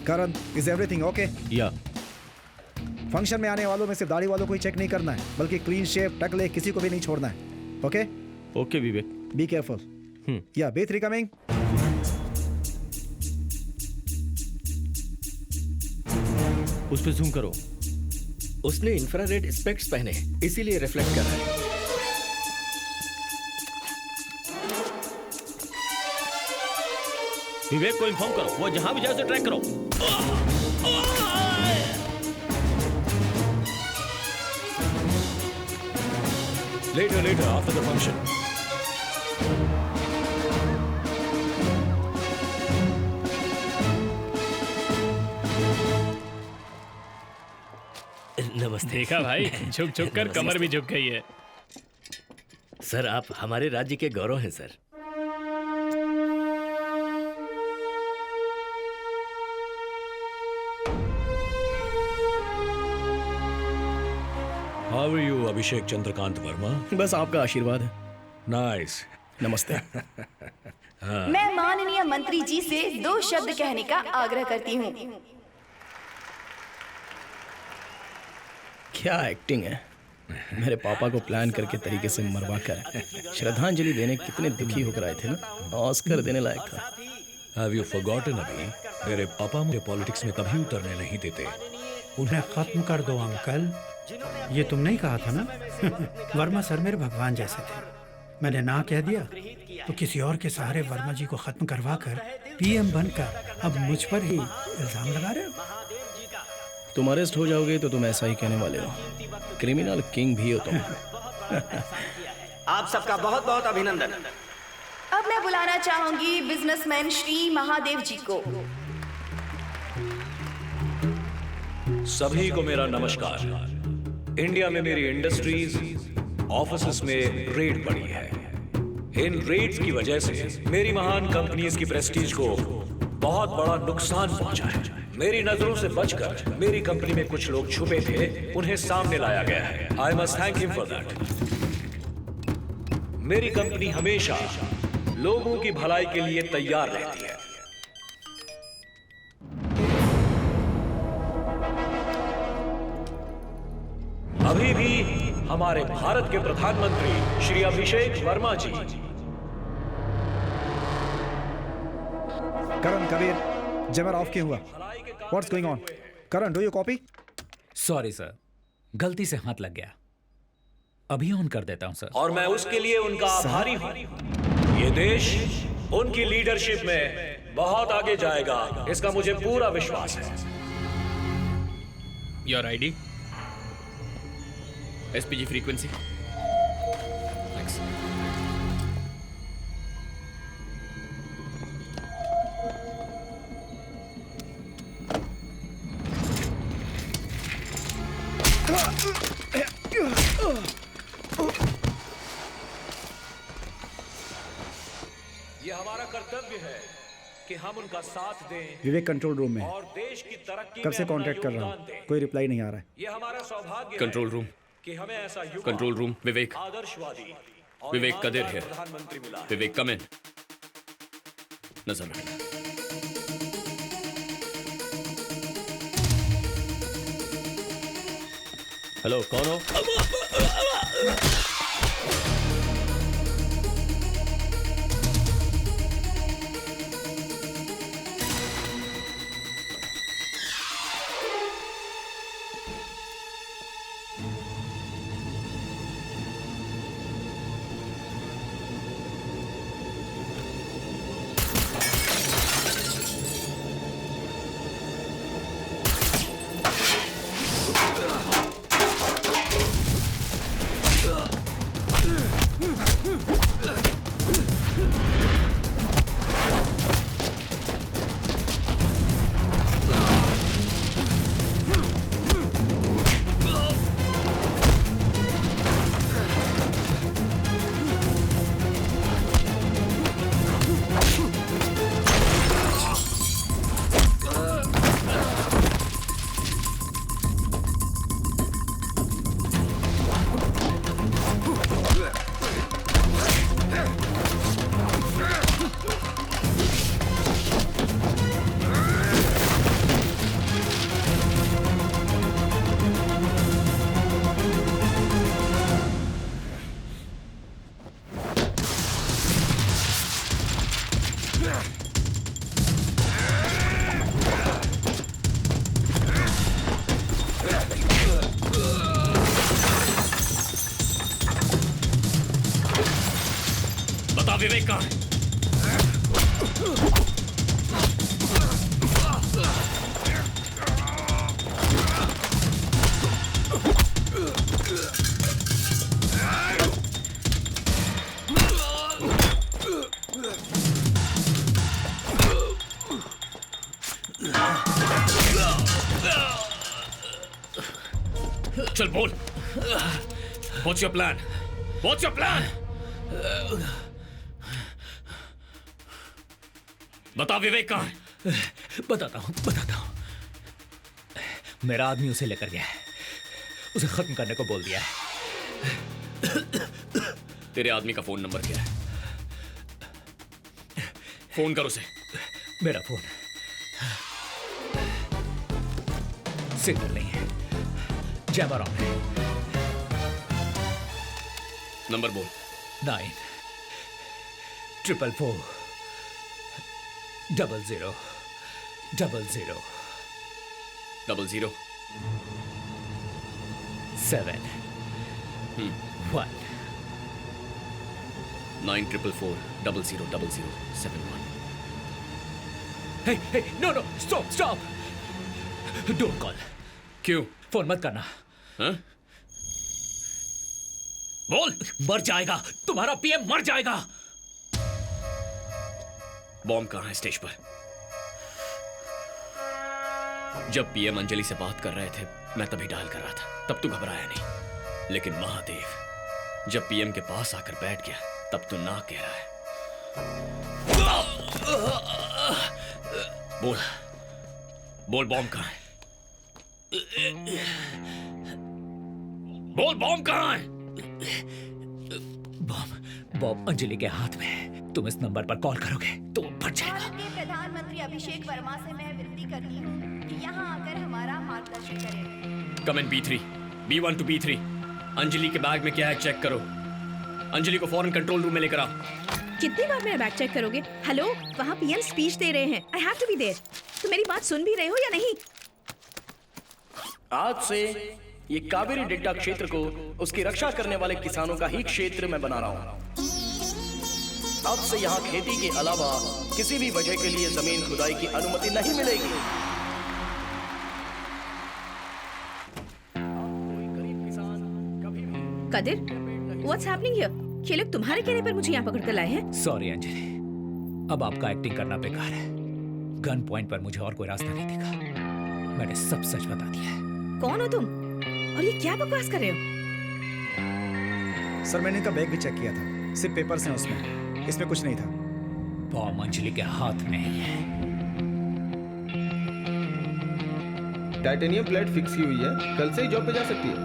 Karan, is everything okay? या function में आने वालों में सिर्फ दाढ़ी वालों को ही चेक नहीं करना है, बल्कि क्लीन शेव, टकले किसी को भी नहीं छोड़ना है। Okay? Okay Vivek. Be careful. या B3 कमिंग। उस पे जूम करो। उसने इंफ्रारेड स्पेक्ट्स पहने हैं, इसीलिए रिफ्लेक्ट कर रहा है। विवेक को इन्फॉर्म करो, वो जहां भी जाए उसे ट्रैक करो। Later, after the function. नमस्ते। देखा भाई, झुक झुक कर कमर भी झुक गई है। सर, आप हमारे राज्य के गौरव हैं सर। How are you, अभिषेक चंद्रकांत वर्मा? बस आपका आशीर्वाद है। Nice. नमस्ते। मैं माननीय मंत्री जी से 2 शब्द कहने का आग्रह करती हूँ। क्या एक्टिंग है। मेरे पापा को प्लान करके तरीके से मरवा कर श्रद्धांजलि देने कितने दुखी होकर आए थे ना। ऑस्कर देने लायक था। Have you forgotten अभी? मेरे पापा मुझे पॉलिटिक्स में कभी उतरने नहीं देते। उन्हें खत्म कर दो अंकल। ये तुम नहीं कहा था ना? वर्मा सर मेरे भगवान जैसे थे। मैंने ना कह दिया तो किसी और के सहारे वर्मा जी को खत्म करवा कर PM बनकर अब मुझ पर ही इल्जाम लगा रहे हो। तुम अरेस्ट हो जाओगे तो तुम ऐसा ही कहने वाले हो। क्रिमिनल किंग भी हो तुम। आप सबका बहुत बहुत अभिनंदन। अब मैं बुलाना चाहूंगी बिजनेसमैन श्री महादेव जी को। सभी को मेरा नमस्कार। इंडिया में मेरी इंडस्ट्रीज, ऑफिसेस में रेड पड़ी है। इन रेड्स की वजह से मेरी महान कंपनीज की प्रेस्टीज को बहुत बड़ा नुकसान पहुंचा है। मेरी नजरों से बचकर मेरी कंपनी में कुछ लोग छुपे थे, उन्हें सामने लाया गया है। I must thank him for that. मेरी कंपनी हमेशा लोगों की भलाई के लिए तैयार रहती है। अभी भी हमारे भारत के प्रधानमंत्री श्री अभिषेक वर्मा जी। करण, कबीर, जमर ऑफ क्यों हुआ? What's going on? Karan, do you copy? Sorry sir, गलती से हाथ लग गया। अभी ऑन कर देता हूं सर। और मैं उसके लिए उनका आभारी हूं। ये देश उनकी लीडरशिप में बहुत आगे जाएगा, इसका मुझे पूरा विश्वास है। Your ID, SPG frequency. ये हमारा कर्तव्य है कि हम उनका साथ दें। विवेक कंट्रोल रूम में है। और देश की तरक्की कब से में अपना कांटेक्ट कर रहा योगदान हूँ, दें। कोई रिप्लाई नहीं आ रहा है। ये हमारा सौभाग्य कंट्रोल रूम, कि हमें ऐसा युवा, कंट्रोल रूम, विवेक, आदर्शवादी और विवेक कदिर ईमानदार है। प्रधानमंत्री मिला है। विवेक कम इन। नजर रखना। हेलो, कौन हो? विवेक कहाँ है? चल बोल, What's your plan? What's your plan? बता विवेक कहाँ है? बताता हूँ। मेरा आदमी उसे लेकर गया है, उसे खत्म करने को बोल दिया है। तेरे आदमी का फोन नंबर क्या है? फोन कर उसे। मेरा फोन सिग्नल नहीं है, जैमर ऑन है। नंबर बोल। 9 444 00 00 00 7 1 944000071। Hey, no, stop! Don't call. क्यों? फोन मत करना। हाँ? बोल। मर जाएगा, तुम्हारा पीएम मर जाएगा। बॉम्ब कहाँ है स्टेज पर? जब पीएम अंजलि से बात कर रहे थे मैं तभी डायल कर रहा था, तब तू घबराया नहीं। लेकिन महादेव जब पीएम के पास आकर बैठ गया तब तू ना कह रहा है। बोल बॉम्ब कहाँ है? बोल बॉम्ब कहाँ है? बॉम्ब अंजलि के हाथ में है। तुम इस नंबर पर कॉल करोगे तो वो फट जाएगा। भारत के प्रधानमंत्री अभिषेक वर्मा से मैं विनती करती हूँ कि यहाँ आकर हमारा मार्गदर्शन करें। कम इन B3, B1 to B3। Anjali के बैग में क्या है चेक करो। अंजलि को फौरन कंट्रोल रूम में लेकर आओ। कितनी बार मेरा बैग चेक करोगे? हेलो, वहाँ पीएम स्पीच दे रहे हैं। I have to be there. तो मेरी बात सुन भी रहे हो या नहीं? आज से ये कावेरी डेल्टा क्षेत्र को उसकी रक्षा करने वाले किसानों का ही क्षेत्र मैं बना रहा हूँ। अब से यहाँ खेती के अलावा किसी भी वजह के लिए जमीन खुदाई की अनुमति नहीं मिलेगी। Qadir, what's happening here? ये लोग तुम्हारे कहने पर मुझे यहाँ पकड़ कर लाए हैं। सॉरी अंजलि, अब आपका एक्टिंग करना बेकार है। गन पॉइंट पर मुझे और कोई रास्ता नहीं दिखा। मैंने सब सच बता दिया है। कौन हो तुम और ये क्या बकवास कर रहे हो? सर मैंने इनका बैग भी चेक किया था, सिर्फ पेपर्स हैं उसमें, इसमें कुछ नहीं था। बॉम्ब अंजलि के हाथ में है। टाइटेनियम प्लेट फिक्स की हुई है, कल से ही जॉब पे जा सकती है।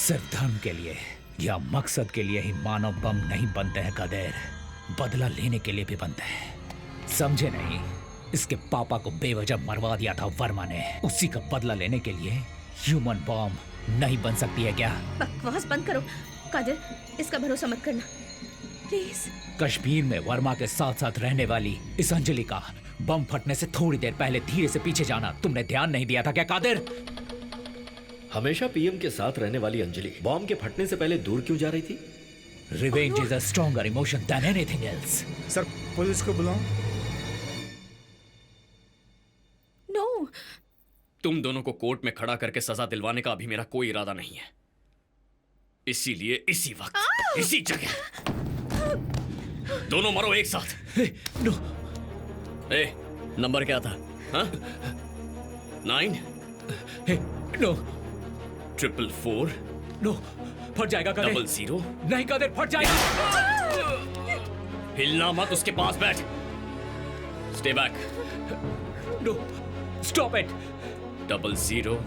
सिर्फ धर्म के लिए या मकसद के लिए ही मानव बम नहीं बनते हैं कदेर, बदला लेने के लिए भी बनते हैं। समझे नहीं? इसके पापा को बेवजह मरवा दिया था वर्मा ने, उसी का बदला लेने के लिए ह्यूमन बॉम्ब नहीं बन सकती है क्या? बकवास बंद करो कादिर, इसका भरोसा मत करना प्लीज। कश्मीर में वर्मा के साथ साथ रहने वाली इस अंजलि का बम फटने से थोड़ी देर पहले धीरे से पीछे जाना तुमने ध्यान नहीं दिया था क्या कादिर? हमेशा पीएम के साथ रहने वाली अंजलि बॉम्ब के फटने से पहले दूर क्यों जा रही थी? Revenge is a stronger emotion than anything else. Sir police को बुलाओ। नो। तुम दोनों को कोर्ट में खड़ा करके सजा दिलवाने का अभी मेरा कोई इरादा नहीं है। इसीलिए इसी वक्त इसी जगह दोनों मरो एक साथ। नो। नंबर क्या था? हाँ? 9 नो 444 नो, फट जाएगा कादिर। 00 नहीं कादिर, फट जाएगा। हिलना मत, उसके पास बैठ। Stay back. No, stop it. 00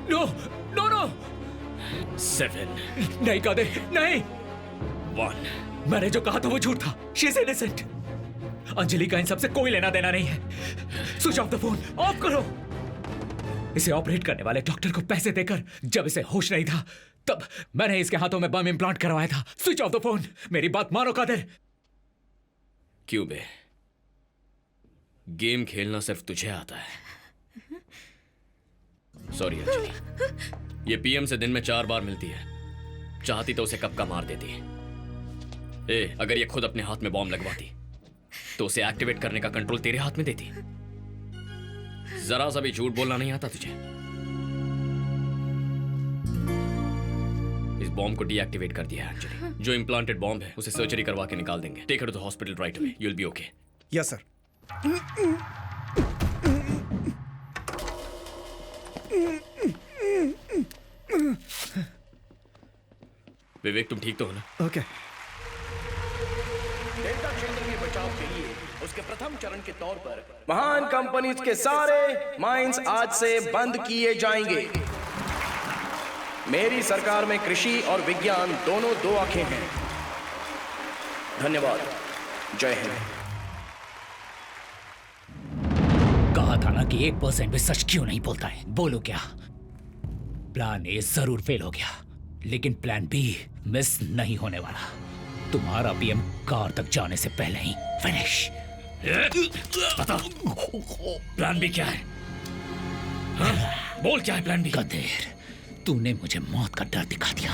no no no 7 नहीं कादिर, नहीं। 1 मैंने जो कहा था वो झूठ था। She is innocent. अंजलि का इन सबसे कोई लेना देना नहीं है। Switch off the phone, of करो। इसे ऑपरेट करने वाले डॉक्टर को पैसे देकर जब इसे होश नहीं था तब मैंने इसके हाथों में बम इम्प्लांट करवाया था। Switch off the phone. मेरी बात मानो कादिर। क्यों बे? गेम खेलना सिर्फ तुझे आता है। सॉरी अंजलि, ये पीएम से दिन में 4 बार मिलती है। चाहती तो उसे कब का मार देती। अगर ये खुद अपने हाथ में बॉम्ब लगवाती तो उसे एक्टिवेट करने का कंट्रोल तेरे हाथ में देती। जरा सा भी झूठ बोलना नहीं आता तुझे। इस बॉम्ब को डीएक्टिवेट कर दिया है अंजलि। जो इम्प्लांटेड बॉम्ब है उसे सर्जरी करवा के निकाल देंगे। Take her to the hospital right away, you will be okay. Yes sir. Vivek तुम ठीक तो हो ना? ओके। डेल्टा क्षेत्र के बचाव के लिए उसके प्रथम चरण के तौर पर महान कंपनीज के सारे माइंस आज से बंद किए जाएंगे। मेरी सरकार में कृषि और विज्ञान दोनों 2 आंखें हैं। धन्यवाद। जय हिंद। कहा था ना कि 1% भी सच क्यों नहीं बोलता है। बोलो क्या? प्लान ए जरूर फेल हो गया, लेकिन प्लान बी मिस नहीं होने वाला। तुम्हारा पीएम कार तक जाने से पहले ही फिनिश। बता, प्लान बी क्या है? हाँ? बोल क्या है प्लान बी? गधेर, तूने मुझे मौत का डर दिखा दिया,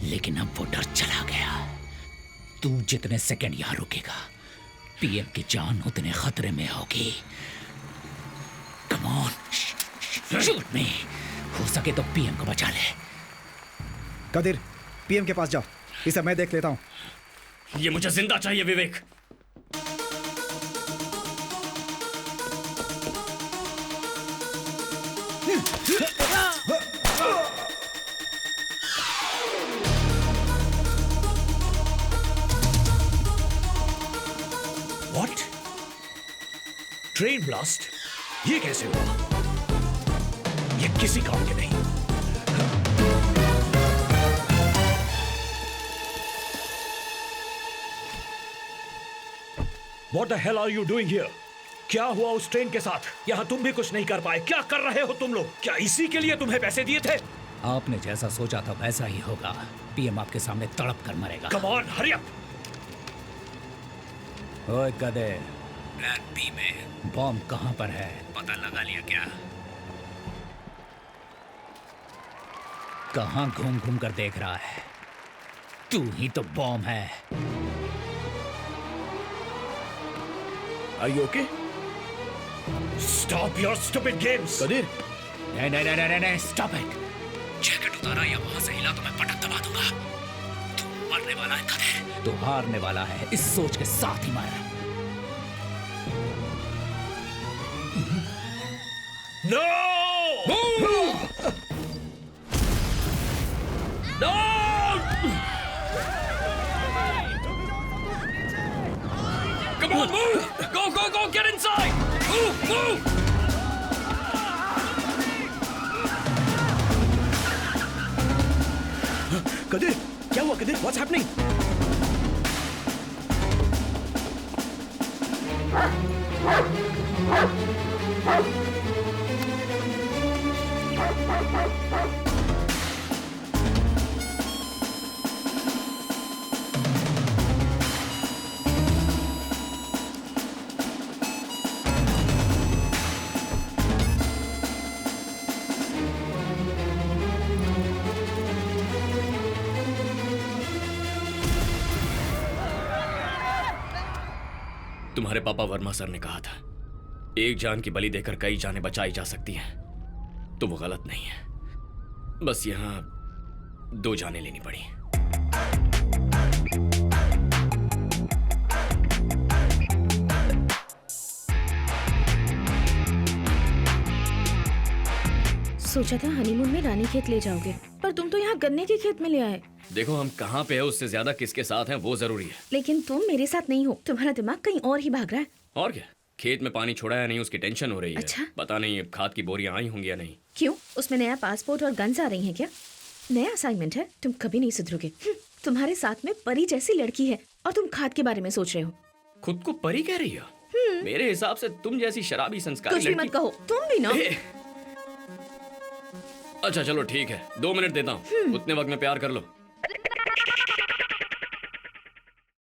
लेकिन अब वो डर चला गया। तू जितने सेकंड यहां रुकेगा, पीएम की जान उतने खतरे में होगी। कम ऑन, शूट मी। हो सके तो पीएम को बचा ले। कदीर, पीएम के पास जाओ, इसे मैं देख लेता हूं। ये मुझे जिंदा चाहिए विवेक। What? Train blast? ये कैसे हुआ? ये किसी काम के नहीं। What the hell are you doing here? क्या हुआ उस ट्रेन के साथ? यहाँ तुम भी कुछ नहीं कर पाए। क्या कर रहे हो तुम लोग? क्या इसी के लिए तुम्हें पैसे दिए थे? आपने जैसा सोचा था वैसा ही होगा। पीएम आपके सामने तड़प कर मरेगा। Come on, hurry up! ओए गधे, प्लान बी में बॉम्ब कहाँ पर है? पता लगा लिया क्या? कहाँ घूम घूम कर देख रहा है? तू ही तो बॉम्ब है। Are you okay? Stop your stupid games! Qadeer, नहीं नहीं नहीं नहीं नहीं, stop it! जैकेट उतारा या वहां से हिला तो मैं पटक दबा दूंगा। तू मरने वाला है गधे। तू हारने वाला है, इस सोच के साथ ही मर। No! No! Come on, move! Go, go, go! Get inside! Move, move! Qadeer, क्या हुआ कदीर? What's happening? तुम्हारे पापा वर्मा सर ने कहा था, एक जान की बलि देकर कई जानें बचाई जा सकती हैं। तो वो गलत नहीं है। बस यहां 2 जानें लेनी पड़ी। सोचा था हनीमून में रानी खेत ले जाओगे, पर तुम तो यहाँ गन्ने के खेत में ले आए। देखो, हम कहाँ पे है उससे ज्यादा किसके साथ हैं वो जरूरी है। लेकिन तुम मेरे साथ नहीं हो। तुम्हारा दिमाग कहीं और ही भाग रहा है। और क्या, खेत में पानी छोड़ा या नहीं उसकी टेंशन हो रही है। अच्छा? पता नहीं अब खाद की बोरियां आई होंगी या नहीं। क्यों, उसमें नया पासपोर्ट और गन्स आ रही हैं क्या? नया असाइनमेंट है, तुम कभी नहीं सुधरोगे। तुम्हारे साथ में परी जैसी लड़की है और तुम खाद के बारे में सोच रहे हो। खुद को परी कह रही हो? मेरे हिसाब से तुम जैसी शराबी संस्कारी कुछ भी मत कहो, तुम भी ना। अच्छा चलो ठीक है, 2 मिनट देता हूँ, उतने वक्त में प्यार कर लो।